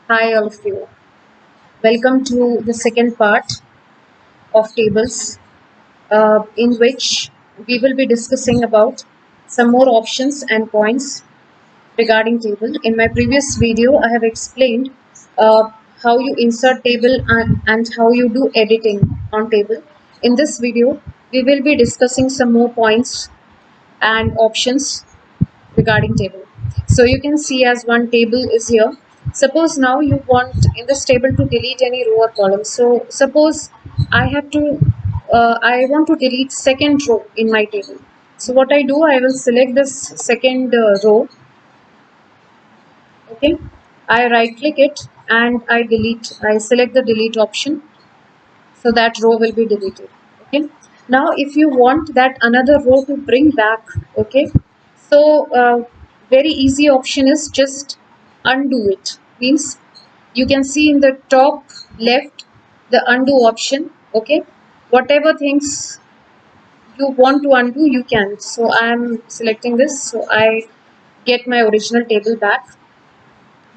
Hi all of you. Welcome to the second part of tables, in which we will be discussing about some more options and points regarding table. In my previous video, I have explained uh, how you insert table and how you do editing on table. In this video, we will be discussing some more points and options regarding table. So you can see as one table is here. Suppose now you want in this table to delete any row or column. So suppose I want to delete second row in my table. So what I do, I will select this second row. Okay, I right click it and I select the delete option, so that row will be deleted. Okay, now if you want that another row to bring back, okay, so very easy option is just undo it. Means you can see in the top left the undo option. Okay, whatever things you want to undo you can. So I am selecting this, so I get my original table back.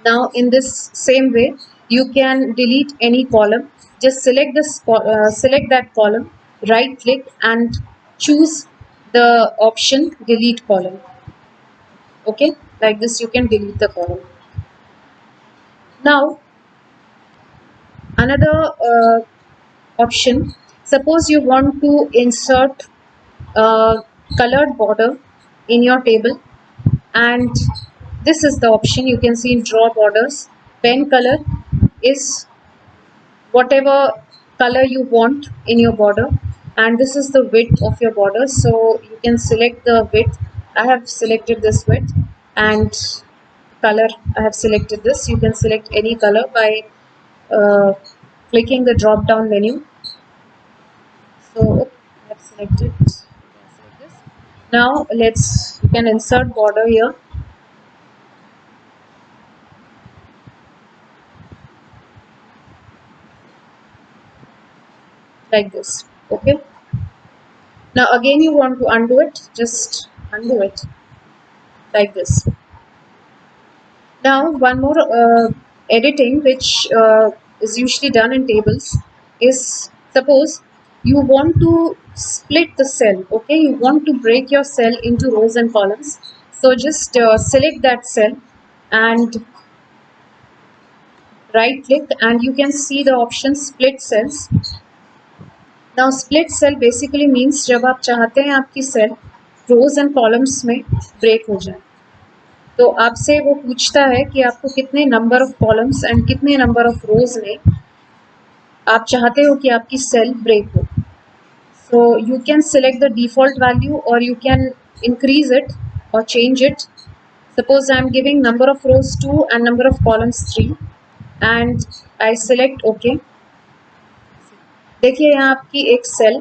Now in this same way, you can delete any column. Just select that column, right click and choose the option delete column. Okay, like this you can delete the column. Now another option, suppose you want to insert a colored border in your table, and this is the option. You can see in draw borders, pen color is whatever color you want in your border, and this is the width of your border, so you can select the width. I have selected this width, and color I have selected this. You can select any color by uh, clicking the drop down menu. So I have selected, you can select this. Now you can insert border here like this. Okay, now again you want to undo it, just undo it like this. Now, one more editing which is usually done in tables is, suppose you want to split the cell, okay, you want to break your cell into rows and columns. So just select that cell and right click, and you can see the option split cells. Now split cell basically means जब आप चाहते हैं आपकी cell rows and columns में break हो जाए, तो आपसे वो पूछता है कि आपको कितने नंबर ऑफ कॉलम्स एंड कितने नंबर ऑफ रोज में आप चाहते हो कि आपकी सेल ब्रेक हो. So you can select the default value or you can increase it or change it. Suppose I am giving number of rows 2 and number of columns 3 and I select OK. देखिए यहाँ आपकी एक cell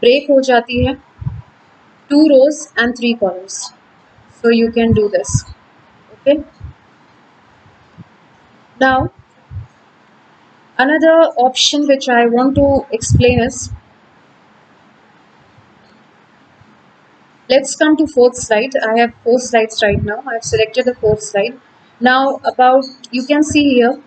break हो जाती है 2 rows and 3 columns. So you can do this. Okay. Now another option which I want to explain is, let's come to fourth slide. I have 4 slides right now. I have selected the fourth slide. Now about, you can see here,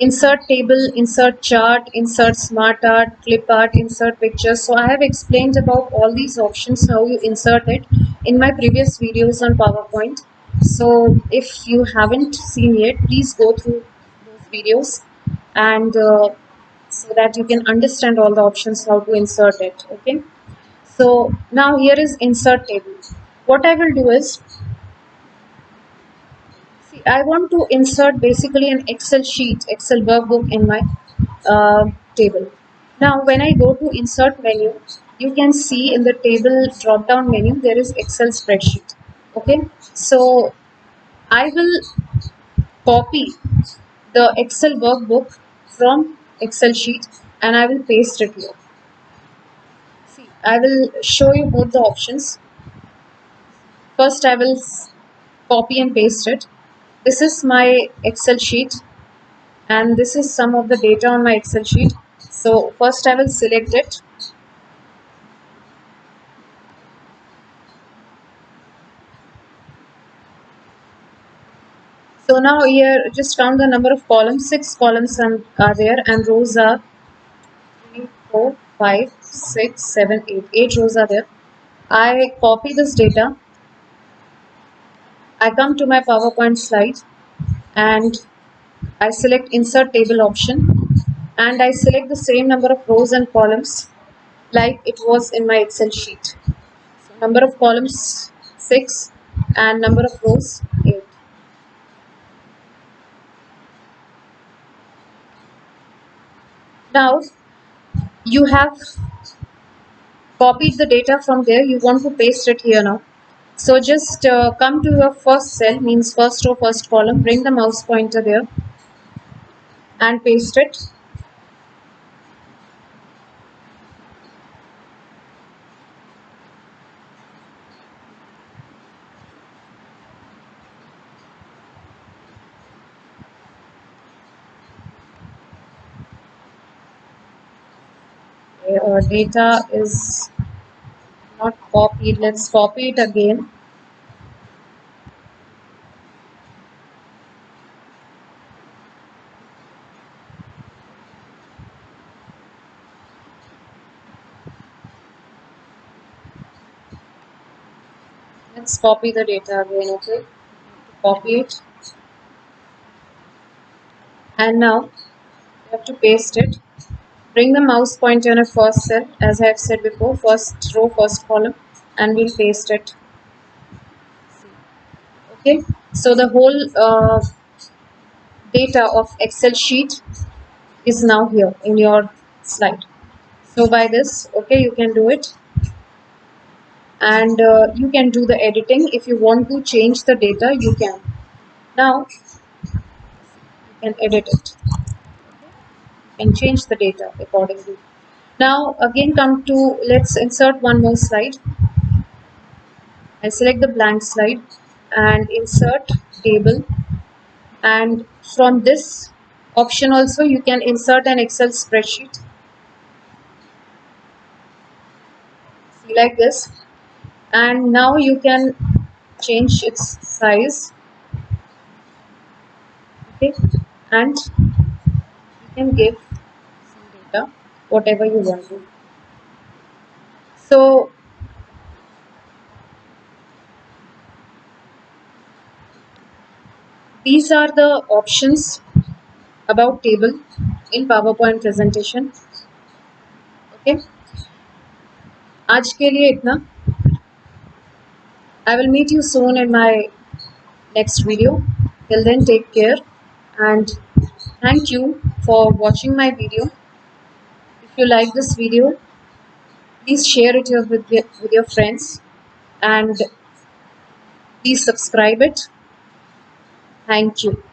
insert table, insert chart, insert smart art, clip art, insert pictures. So I have explained about all these options, how you insert it in my previous videos on PowerPoint. So if you haven't seen yet, please go through those videos and so that you can understand all the options how to insert it. Okay. So now here is insert table. What I will do is, see, I want to insert basically an Excel sheet, Excel workbook in my table. Now when I go to insert menu, you can see in the table drop down menu there is Excel spreadsheet. Okay, so I will copy the Excel workbook from Excel sheet and I will paste it here. See, I will show you both the options. First, I will copy and paste it. This is my Excel sheet and this is some of the data on my Excel sheet. So first I will select it. So now here just count the number of columns. 6 columns are there and rows are 3, 4, 5, 6, 7, 8. 8 rows are there. I copy this data. I come to my PowerPoint slide and I select insert table option and I select the same number of rows and columns like it was in my Excel sheet. So number of columns 6 and number of rows 8. Now you have copied the data from there, you want to paste it here now. So just come to your first cell, means first row, first column, bring the mouse pointer there and paste it. Data is not copied, let's copy it again. Let's copy the data again, okay? Copy it. And now you have to paste it. Bring the mouse pointer on a first cell, as I have said before, first row, first column, and we'll paste it. Okay, so the whole data of Excel sheet is now here in your slide. So by this, okay, you can do it, and you can do the editing. If you want to change the data, you can. Now you can edit it and change the data accordingly. Now again come to, let's insert one more slide. I select the blank slide and insert table, and from this option also you can insert an Excel spreadsheet. See, like this, and now you can change its size, okay, and you can give some data whatever you want to. So these are the options about table in PowerPoint presentation. Okay, आज के लिए इतना. I will meet you soon in my next video. Till then, take care and thank you for watching my video. If you like this video, please share it with your friends and please subscribe it. Thank you.